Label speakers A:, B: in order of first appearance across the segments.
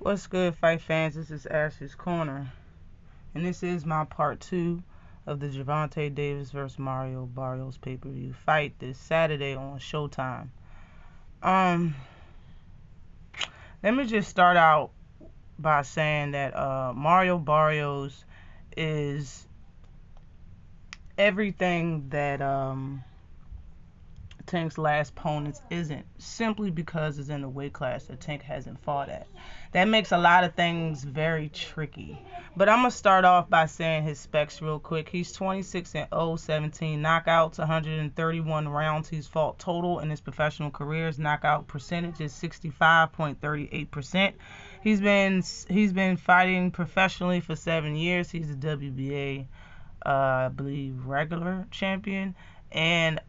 A: What's good, fight fans? This is Ash's Corner, and this is my part 2 of the Gervonta Davis versus Mario Barrios pay-per-view fight this Saturday on Showtime. Um, Let me just start out by saying that Mario Barrios is everything that Tank's last opponents isn't, simply because it's in the weight class that Tank hasn't fought at. That makes a lot of things very tricky. But I'm going to start off by saying his specs real quick. He's 26-0, 17 knockouts, 131 rounds he's fought total in his professional career. His knockout percentage is 65.38%. He's been fighting professionally for 7 years. He's a WBA, I believe, regular champion. And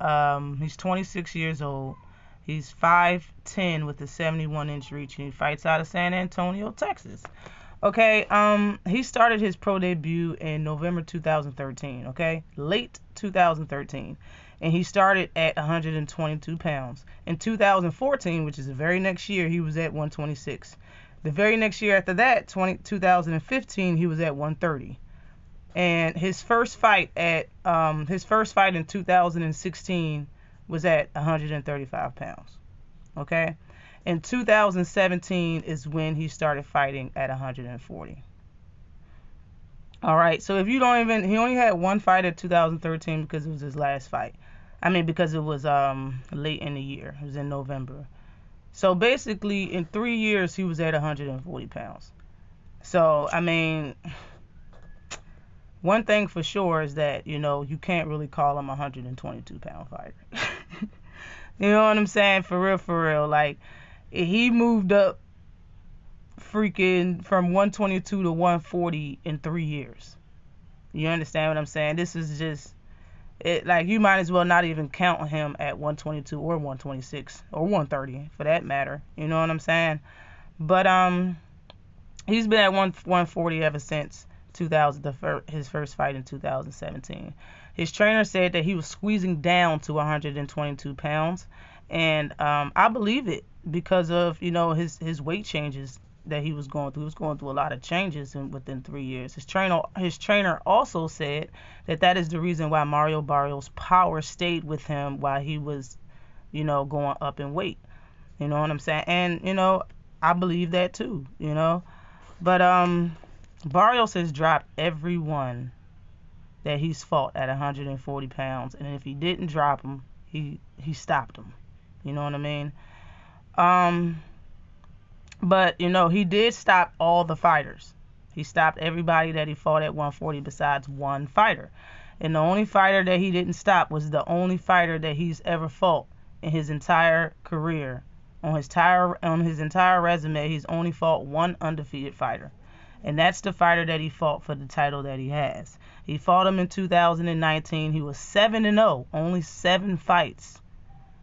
A: he's 26 years old. He's 5'10 with a 71-inch reach, and he fights out of San Antonio, Texas. Okay, he started his pro debut in November 2013, okay? Late 2013. And he started at 122 pounds. In 2014, which is the very next year, he was at 126. The very next year after that, 2015, he was at 130. And his first fight in 2016 was at 135 pounds. Okay? In 2017 is when he started fighting at 140. All right, so if you don't even, he only had one fight in 2013 because it was his last fight. I mean, because it was late in the year. It was in November. So basically, in 3 years, he was at 140 pounds. So, I mean, one thing for sure is that, you can't really call him a 122-pound fighter. You know what I'm saying? For real. Like, he moved up freaking from 122 to 140 in 3 years. You understand what I'm saying? This is just, like, you might as well not even count him at 122 or 126 or 130 for that matter. You know what I'm saying? But he's been at 140 ever since his first fight in 2017. His trainer said that he was squeezing down to 122 pounds, and I believe it because of his weight changes that he was going through. He was going through a lot of changes within 3 years. His trainer also said that is the reason why Mario Barrios' power stayed with him while he was going up in weight. You know what I'm saying? And I believe that too. But Barrios has dropped everyone that he's fought at 140 pounds, and if he didn't drop him, he stopped him. You know what I mean? But he did stop all the fighters. He stopped everybody that he fought at 140 besides one fighter. And the only fighter that he didn't stop was the only fighter that he's ever fought in his entire career. On his entire resume, he's only fought one undefeated fighter. And that's the fighter that he fought for the title that he has. He fought him in 2019. He was 7-0, only 7 fights.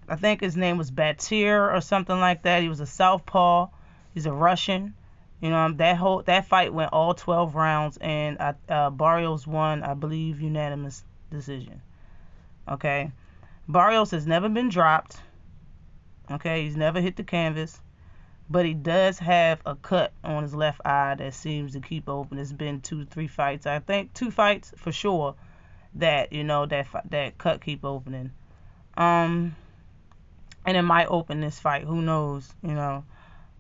A: I think his name was Batir or something like that. He was a southpaw. He's a Russian. That fight went all 12 rounds, and Barrios won, I believe, unanimous decision. Okay, Barrios has never been dropped. Okay, he's never hit the canvas. But he does have a cut on his left eye that seems to keep open. It's been 2-3 fights. I think 2 fights for sure that that cut keep opening. And it might open this fight. Who knows?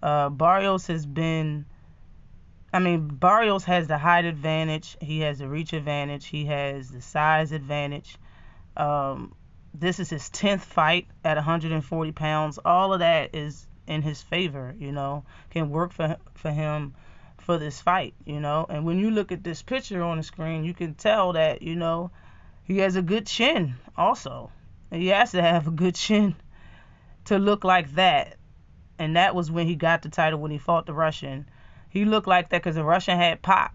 A: Barrios has the height advantage. He has the reach advantage. He has the size advantage. This is his 10th fight at 140 pounds. All of that is in his favor, can work for him for this fight, And when you look at this picture on the screen, you can tell that, he has a good chin also. He has to have a good chin to look like that. And that was when he got the title, when he fought the Russian. He looked like that because the Russian had pop,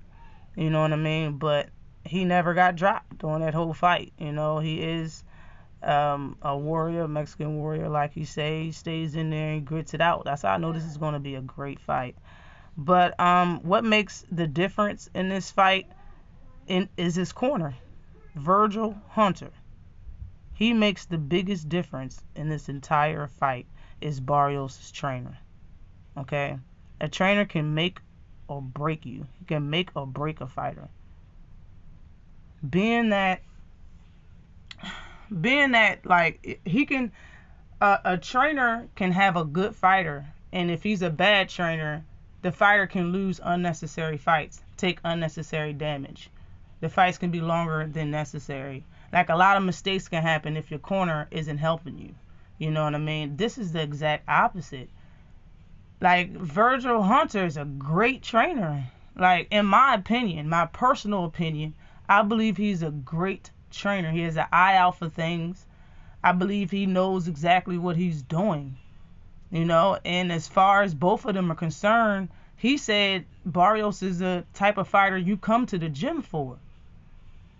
A: you know what I mean? But he never got dropped during that whole fight. He is a warrior, a Mexican warrior, like he says. He stays in there and grits it out. That's how I know this is going to be a great fight. But what makes the difference in this fight is his corner, Virgil Hunter. He makes the biggest difference in this entire fight is Barrios' trainer. Okay? A trainer can make or break you. He can make or break a fighter. Being that like he can, a trainer can have a good fighter, and if he's a bad trainer, the fighter can lose unnecessary fights, take unnecessary damage. The fights can be longer than necessary. Like, a lot of mistakes can happen if your corner isn't helping you. You know what I mean? This is the exact opposite. Like, Virgil Hunter is a great trainer. Like, in my opinion, my personal opinion, I believe he's a great trainer. He has an eye out for things. I believe he knows exactly what he's doing. You know, and as far as both of them are concerned, he said Barrios is the type of fighter you come to the gym for.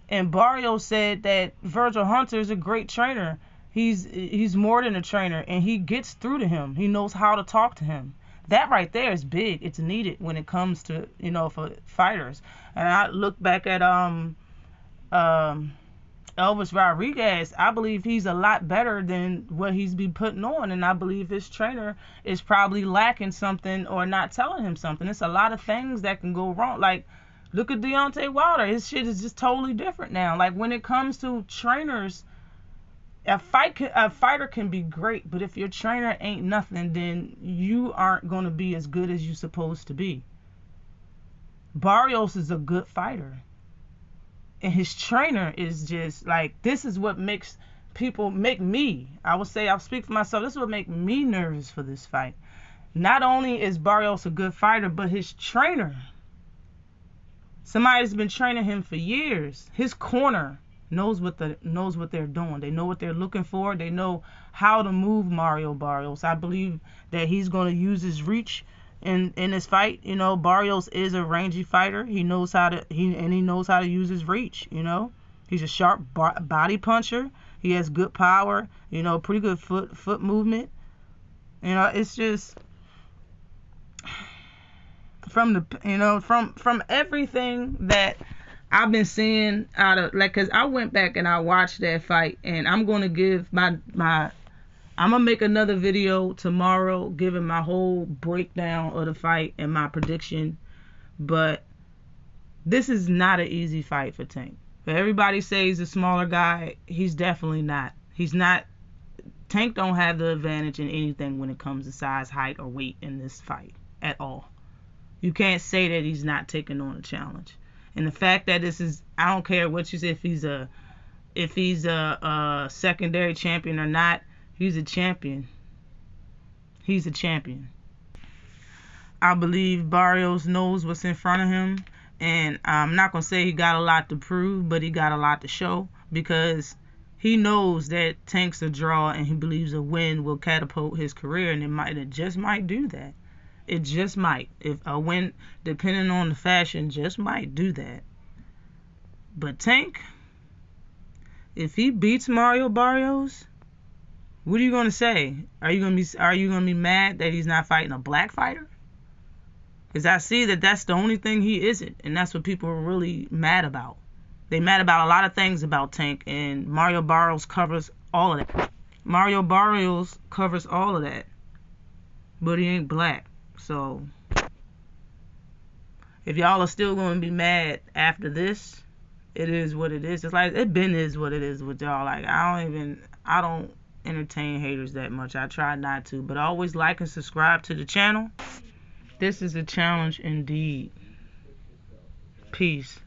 A: And Barrios said that Virgil Hunter is a great trainer. He's more than a trainer, and he gets through to him. He knows how to talk to him. That right there is big. It's needed when it comes to, you know, for fighters. And I look back at Elvis Rodriguez. I believe he's a lot better than what he's been putting on, and I believe his trainer is probably lacking something or not telling him something. It's a lot of things that can go wrong. Like, look at Deontay Wilder. His shit is just totally different now. Like, when it comes to trainers, a fighter can be great, but if your trainer ain't nothing, then you aren't going to be as good as you're supposed to be. Barrios is a good fighter, and his trainer is just like, this is what makes me, I would say, I'll speak for myself, this is what makes me nervous for this fight. Not only is Barrios a good fighter, but his trainer, somebody's been training him for years. His corner knows what they're doing. They know what they're looking for. They know how to move Mario Barrios. I believe that he's going to use his reach in this fight. You know, Barrios is a rangy fighter. He knows how to use his reach. You know, he's a sharp body puncher. He has good power. You know, pretty good foot movement. You know, it's just from everything that I've been seeing out of, like, cause I went back and I watched that fight, and I'm gonna give I'm gonna make another video tomorrow giving my whole breakdown of the fight and my prediction. But this is not an easy fight for Tank. But everybody says he's a smaller guy. He's definitely not. He's not. Tank don't have the advantage in anything when it comes to size, height, or weight in this fight at all. You can't say that he's not taking on a challenge. And the fact that this is, I don't care what you say, if he's a secondary champion or not, he's a champion. He's a champion. I believe Barrios knows what's in front of him, and I'm not gonna say he got a lot to prove, but he got a lot to show, because he knows that Tank's a draw, and he believes a win will catapult his career, and it just might do that. It just might. If a win, depending on the fashion, just might do that. But Tank, if he beats Mario Barrios, what are you gonna say? Are you gonna be mad that he's not fighting a black fighter? Because I see that that's the only thing he isn't, and that's what people are really mad about. They mad about a lot of things about Tank, and Mario Barrios covers all of that. Mario Barrios covers all of that, but he ain't black. So if y'all are still going to be mad after this, it is what it is. It's like, it been is what it is with y'all. Like, I don't entertain haters that much. I try not to, but always like and subscribe to the channel. This is a challenge indeed. Peace.